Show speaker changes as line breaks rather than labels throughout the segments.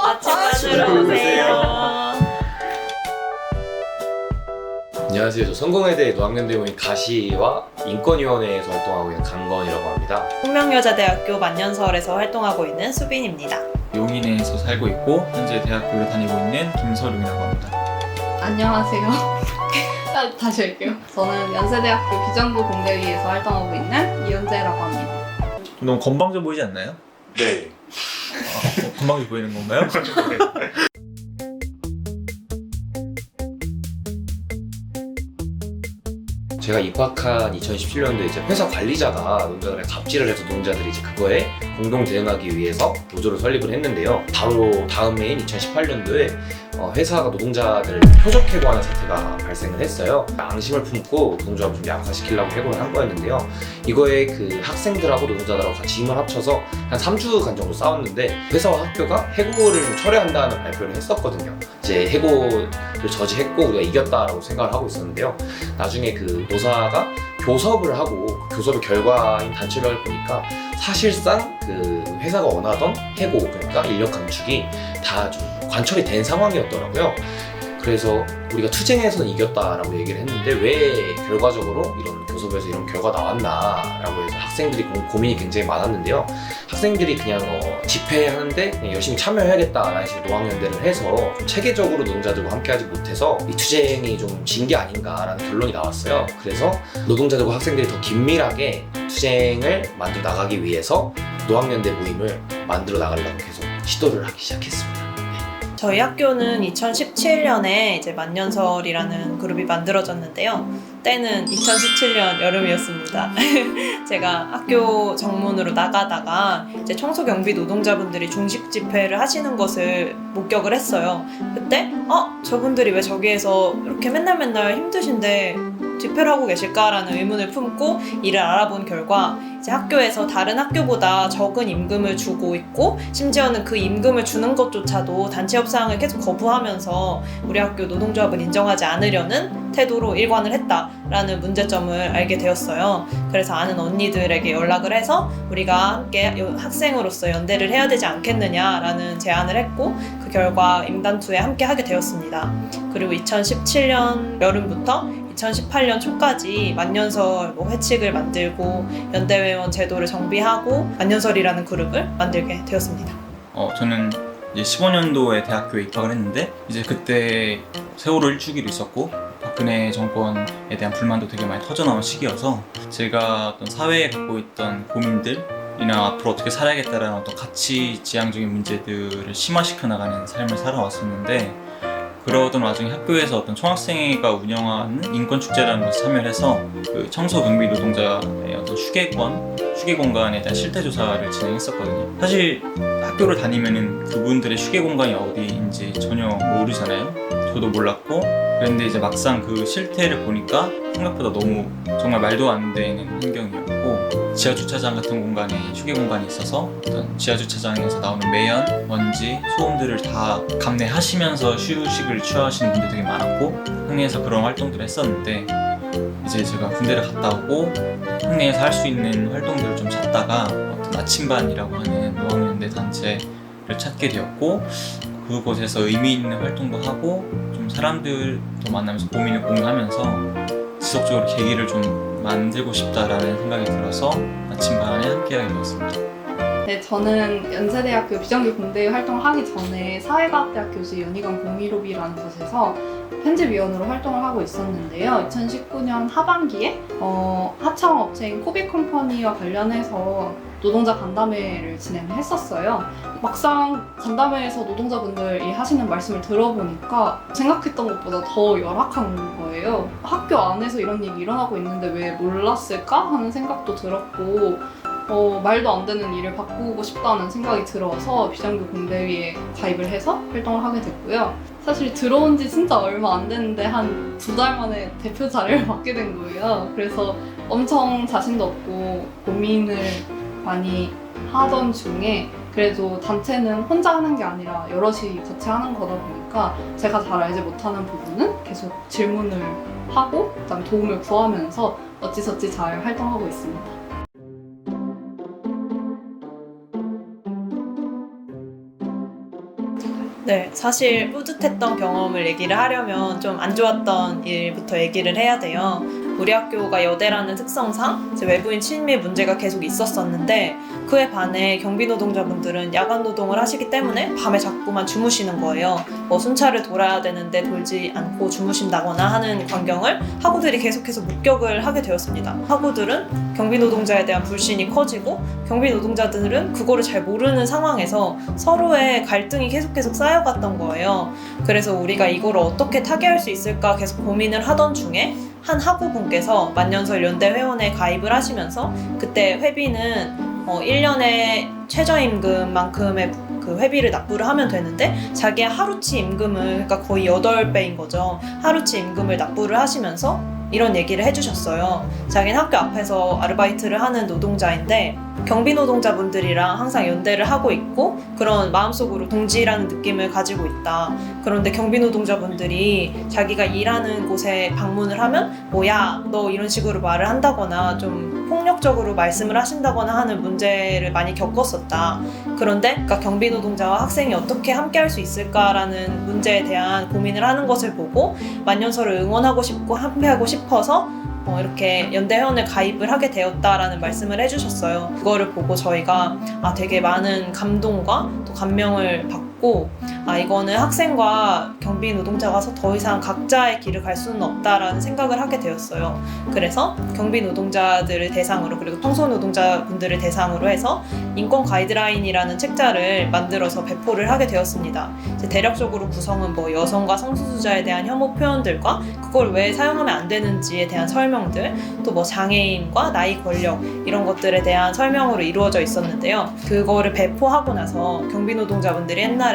아침반으로 오세요.
안녕하세요. 저 성공회대 노학연대모임 가시와 인권위원회에서 활동하고 있는 강건이라고 합니다.
홍명여자대학교 만년설에서 활동하고 있는 수빈입니다.
용인에서 살고 있고 현재 대학교를 다니고 있는 김서룡이라고 합니다.
안녕하세요. 다시 할게요. 저는 연세대학교 비정부 공대위에서 활동하고 있는 이은재라고 합니다.
너무 건방져 보이지 않나요?
네.
건방져 보이는 건가요?
제가 입학한 2017년도에 이제 회사 관리자가 노동자들의 갑질을 해서 노동자들이 이제 그거에 공동 대응하기 위해서 노조를 설립을 했는데요. 바로 다음 해인 2018년도에 회사가 노동자들을 표적해고하는 사태가 발생을 했어요. 앙심을 품고 노동조합을 좀 약화시키려고 해고를 한 거였는데요. 이거에 그 학생들하고 노동자들하고 같이 힘을 합쳐서 한 3주간 정도 싸웠는데 회사와 학교가 해고를 좀 철회한다는 발표를 했었거든요. 이제 해고를 저지했고 우리가 이겼다라고 생각을 하고 있었는데요. 나중에 그 노사가 교섭을 하고 그 교섭의 결과인 단체명을 보니까 사실상 그 회사가 원하던 해고, 그러니까 인력 감축이 다 좀 관철이 된 상황이었더라고요. 그래서 우리가 투쟁에서는 이겼다라고 얘기를 했는데 왜 결과적으로 이런 교섭에서 이런 결과가 나왔나라고 해서 학생들이 고민이 굉장히 많았는데요. 학생들이 그냥 집회하는데 그냥 열심히 참여해야겠다라는 식으로 노학연대를 해서 좀 체계적으로 노동자들과 함께하지 못해서 이 투쟁이 좀 진 게 아닌가라는 결론이 나왔어요. 그래서 노동자들과 학생들이 더 긴밀하게 투쟁을 만들어 나가기 위해서 노학연대 모임을 만들어 나가려고 계속 시도를 하기 시작했습니다.
저희 학교는 2017년에 이제 만년설이라는 그룹이 만들어졌는데요. 때는 2017년 여름이었습니다. 제가 학교 정문으로 나가다가 이제 청소경비 노동자분들이 중식 집회를 하시는 것을 목격을 했어요. 그때 저분들이 왜 저기에서 이렇게 맨날 힘드신데 집회를 하고 계실까라는 의문을 품고 이를 알아본 결과 이제 학교에서 다른 학교보다 적은 임금을 주고 있고 심지어는 그 임금을 주는 것조차도 단체 협상을 계속 거부하면서 우리 학교 노동조합을 인정하지 않으려는 태도로 일관을 했다라는 문제점을 알게 되었어요. 그래서 아는 언니들에게 연락을 해서 우리가 함께 학생으로서 연대를 해야 되지 않겠느냐라는 제안을 했고 그 결과 임단투에 함께 하게 되었습니다. 그리고 2017년 여름부터 2018년 초까지 만년설 회칙을 만들고 연대회원 제도를 정비하고 만년설이라는 그룹을 만들게 되었습니다.
저는 이제 15년도에 대학교에 입학을 했는데 이제 그때 세월호 일주기도 있었고 박근혜 정권에 대한 불만도 되게 많이 터져나온 시기여서 제가 어떤 사회에 갖고 있던 고민들이나 앞으로 어떻게 살아야겠다라는 어떤 가치 지향적인 문제들을 심화시켜 나가는 삶을 살아왔었는데 그러던 와중에 학교에서 어떤 총학생회가 운영하는 인권축제라는 것에 참여를 해서 그 청소경비 노동자의 어떤 휴게 공간에 대한 실태조사를 진행했었거든요. 사실 학교를 다니면은 그분들의 휴게 공간이 어디인지 전혀 모르잖아요. 저도 몰랐고 그런데 이제 막상 그 실태를 보니까 생각보다 너무 정말 말도 안 되는 환경이었고 지하 주차장 같은 공간에 휴게 공간이 있어서 어떤 지하 주차장에서 나오는 매연, 먼지, 소음들을 다 감내하시면서 휴식을 취하시는 분들이 되게 많았고 학내에서 그런 활동들을 했었는데 이제 제가 군대를 갔다 오고 학내에서 할 수 있는 활동들을 좀 찾다가 어떤 아침반이라고 하는 노학연대 단체를 찾게 되었고 그곳에서 의미 있는 활동도 하고 좀 사람들도 만나면서 고민을 공유하면서 지속적으로 계기를 좀 만들고 싶다라는 생각이 들어서 아침반에 함께하게 되었습니다.
네, 저는 연세대학교 비정규 공대회 활동을 하기 전에 사회과학대학 교수 연희관 공의로비라는 곳에서 편집위원으로 활동을 하고 있었는데요. 2019년 하반기에 하청업체인 코비컴퍼니와 관련해서 노동자 간담회를 진행을 했었어요. 막상 간담회에서 노동자분들이 하시는 말씀을 들어보니까 생각했던 것보다 더 열악한 거예요. 학교 안에서 이런 일이 일어나고 있는데 왜 몰랐을까 하는 생각도 들었고 말도 안 되는 일을 바꾸고 싶다는 생각이 들어서 비정규 공대위에 가입을 해서 활동을 하게 됐고요. 사실 들어온 지 진짜 얼마 안 됐는데 한 2달 만에 대표 자리를 맡게 된 거예요. 그래서 엄청 자신도 없고 고민을 많이 하던 중에 그래도 단체는 혼자 하는 게 아니라 여럿이 같이 하는 거다 보니까 제가 잘 알지 못하는 부분은 계속 질문을 하고 그다음 도움을 구하면서 어찌저찌 잘 활동하고 있습니다.
네, 사실 뿌듯했던 경험을 얘기를 하려면 좀 안 좋았던 일부터 얘기를 해야 돼요. 우리 학교가 여대라는 특성상 이제 외부인 침입 문제가 계속 있었었는데 그에 반해 경비 노동자분들은 야간 노동을 하시기 때문에 밤에 자꾸만 주무시는 거예요. 뭐 순찰을 돌아야 되는데 돌지 않고 주무신다거나 하는 광경을 학우들이 계속해서 목격을 하게 되었습니다. 학우들은 경비 노동자에 대한 불신이 커지고 경비 노동자들은 그거를 잘 모르는 상황에서 서로의 갈등이 계속 쌓여갔던 거예요. 그래서 우리가 이걸 어떻게 타개할 수 있을까 계속 고민을 하던 중에 한 학우분께서 만년설 연대 회원에 가입을 하시면서 그때 회비는 1년에 최저임금만큼의 그 회비를 납부를 하면 되는데 자기의 하루치 임금을 그러니까 거의 8배인 거죠. 하루치 임금을 납부를 하시면서 이런 얘기를 해주셨어요. 자기는 학교 앞에서 아르바이트를 하는 노동자인데 경비 노동자분들이랑 항상 연대를 하고 있고 그런 마음속으로 동지라는 느낌을 가지고 있다. 그런데 경비 노동자분들이 자기가 일하는 곳에 방문을 하면 야, 너 이런 식으로 말을 한다거나 좀 폭력적으로 말씀을 하신다거나 하는 문제를 많이 겪었었다. 그런데 그러니까 경비 노동자와 학생이 어떻게 함께 할 수 있을까라는 문제에 대한 고민을 하는 것을 보고 만년설을 응원하고 싶고 함께하고 싶어서 이렇게 연대회원에 가입을 하게 되었다라는 말씀을 해주셨어요. 그거를 보고 저희가 되게 많은 감동과 또 감명을 받고 이거는 학생과 경비 노동자가 더 이상 각자의 길을 갈 수는 없다라는 생각을 하게 되었어요. 그래서 경비 노동자들을 대상으로 그리고 청소 노동자분들을 대상으로 해서 인권 가이드라인이라는 책자를 만들어서 배포를 하게 되었습니다. 이제 대략적으로 구성은 여성과 성소수자에 대한 혐오 표현들과 그걸 왜 사용하면 안 되는지에 대한 설명들, 또 장애인과 나이 권력 이런 것들에 대한 설명으로 이루어져 있었는데요. 그거를 배포하고 나서 경비 노동자분들이 옛날에는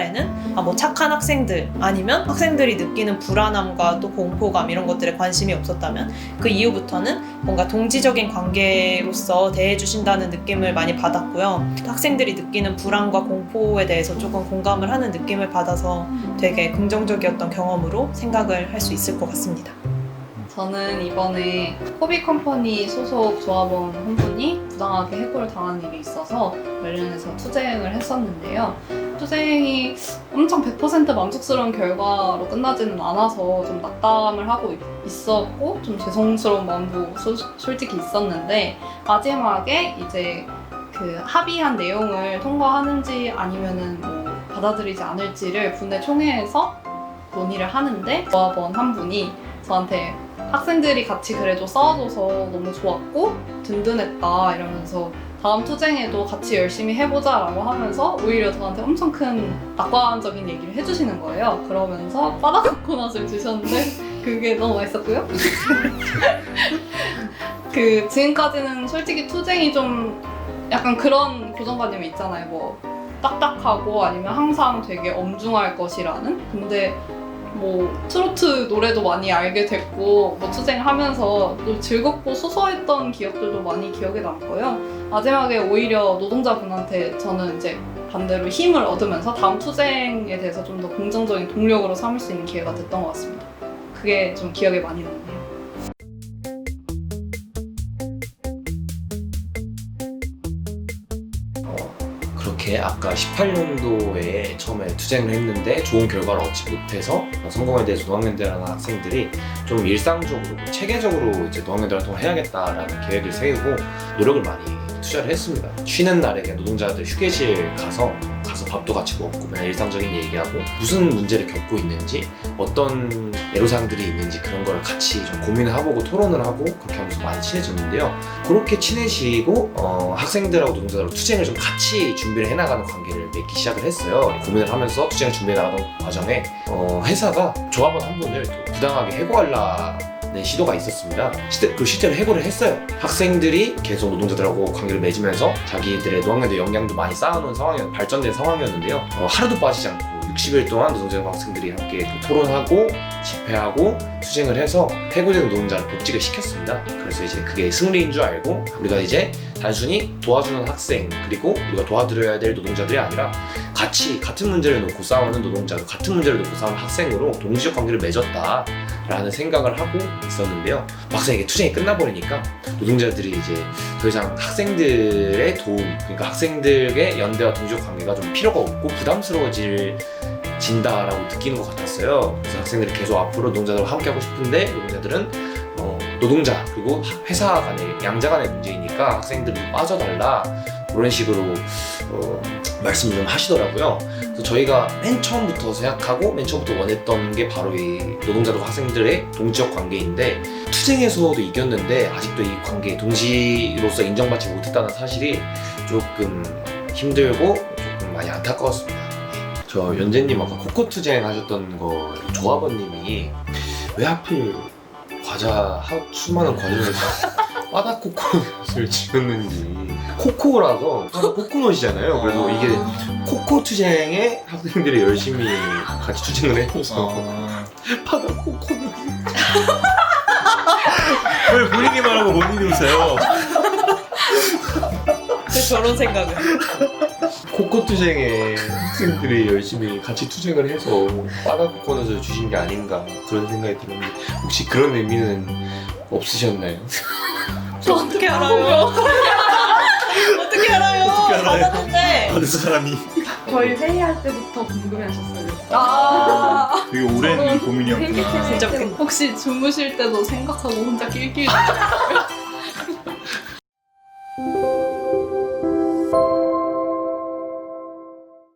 착한 학생들 아니면 학생들이 느끼는 불안함과 또 공포감 이런 것들에 관심이 없었다면 그 이후부터는 뭔가 동지적인 관계로서 대해주신다는 느낌을 많이 받았고요. 학생들이 느끼는 불안과 공포에 대해서 조금 공감을 하는 느낌을 받아서 되게 긍정적이었던 경험으로 생각을 할 수 있을 것 같습니다.
저는 이번에 호비컴퍼니 소속 조합원 한 분이 부당하게 해고를 당한 일이 있어서 관련해서 투쟁을 했었는데요. 투쟁이 엄청 100% 만족스러운 결과로 끝나지는 않아서 좀 낙담을 하고 있었고 좀 죄송스러운 마음도 솔직히 있었는데 마지막에 이제 그 합의한 내용을 통과하는지 아니면은 받아들이지 않을지를 분회 총회에서 논의를 하는데 조합원 한 분이 저한테 학생들이 같이 그래도 싸워줘서 너무 좋았고 든든했다 이러면서 다음 투쟁에도 같이 열심히 해보자 라고 하면서 오히려 저한테 엄청 큰 낙관적인 얘기를 해주시는 거예요. 그러면서 바다코코넛을 주셨는데 그게 너무 맛있었고요. 지금까지는 솔직히 투쟁이 좀 약간 그런 고정관념이 있잖아요. 딱딱하고 아니면 항상 되게 엄중할 것이라는. 근데 트로트 노래도 많이 알게 됐고 투쟁하면서 또 즐겁고 소소했던 기억들도 많이 기억에 남고요. 마지막에 오히려 노동자분한테 저는 이제 반대로 힘을 얻으면서 다음 투쟁에 대해서 좀 더 긍정적인 동력으로 삼을 수 있는 기회가 됐던 것 같습니다. 그게 좀 기억에 많이 남네요.
그렇게 아까 18년도에 처음에 투쟁을 했는데 좋은 결과를 얻지 못해서 성공에 대해서 노학연대라는 학생들이 좀 일상적으로 체계적으로 이제 노학연대 활동을 해야겠다라는 계획을 세우고 노력을 많이 투자를 했습니다. 쉬는 날에 그냥 노동자들 휴게실 가서 밥도 같이 먹고 그냥 일상적인 얘기하고 무슨 문제를 겪고 있는지 어떤 애로사항들이 있는지 그런 걸 같이 좀 고민을 해보고 토론을 하고 그렇게 하면서 많이 친해졌는데요. 그렇게 친해지고 학생들하고 노동자들하고 투쟁을 좀 같이 준비를 해나가는 관계를 맺기 시작을 했어요. 고민을 하면서 투쟁을 준비해나가던 과정에 회사가 조합원 한 분을 부당하게 해고하려는 시도가 있었습니다. 실제로 해고를 했어요. 학생들이 계속 노동자들하고 관계를 맺으면서 자기들의 노학연대 역량도 많이 쌓아놓은 발전된 상황이었는데요. 하루도 빠지지 않고 60일 동안 노동자와 학생들이 함께 토론하고 집회하고 투쟁을 해서 해고된 노동자를 복직을 시켰습니다. 그래서 이제 그게 승리인 줄 알고 우리가 이제 단순히 도와주는 학생 그리고 우리가 도와드려야 될 노동자들이 아니라 같이 같은 문제를 놓고 싸우는 노동자로 같은 문제를 놓고 싸우는 학생으로 동지적 관계를 맺었다 라는 생각을 하고 있었는데요. 막상 이게 투쟁이 끝나버리니까 노동자들이 이제 더 이상 학생들의 도움 그러니까 학생들의 연대와 동지적 관계가 좀 필요가 없고 부담스러워질 진다라고 느끼는 것 같았어요. 그래서 학생들이 계속 앞으로 노동자들과 함께하고 싶은데 노동자들은 노동자 그리고 회사 간의 양자 간의 문제이니까 학생들은 빠져달라 그런 식으로 말씀을 좀 하시더라고요. 그래서 저희가 맨 처음부터 생각하고 맨 처음부터 원했던 게 바로 이 노동자들과 학생들의 동지적 관계인데 투쟁에서도 이겼는데 아직도 이 관계 동지로서 인정받지 못했다는 사실이 조금 힘들고 조금 많이 안타까웠습니다. 저 연재님 아까 코코 투쟁 하셨던 거 조합원님이 왜 하필 수많은 과정에서 바다 코코넛을 지었는지 코코라서 바다 코코넛이잖아요. 그래서 이게 코코 투쟁에 학생들이 열심히 같이 투쟁을 해서 바다 코코넛
왜 본인이 말하고 본인이 웃어요?
왜 저런 생각을?
코코 투쟁에 학생들이 열심히 같이 투쟁을 해서 바다 코코넛을 주신 게 아닌가 그런 생각이 들었는데 혹시 그런 의미는 없으셨나요?
저 어떻게 알아요? 어떻게 알아요?
어떻게 알아요?
받았는데.
받은 사람이
저희 회의할 때부터 궁금해하셨어요.
아,
되게 오랜 고민이었구나.
진짜
혹시 주무실 때도 생각하고 혼자 낄낄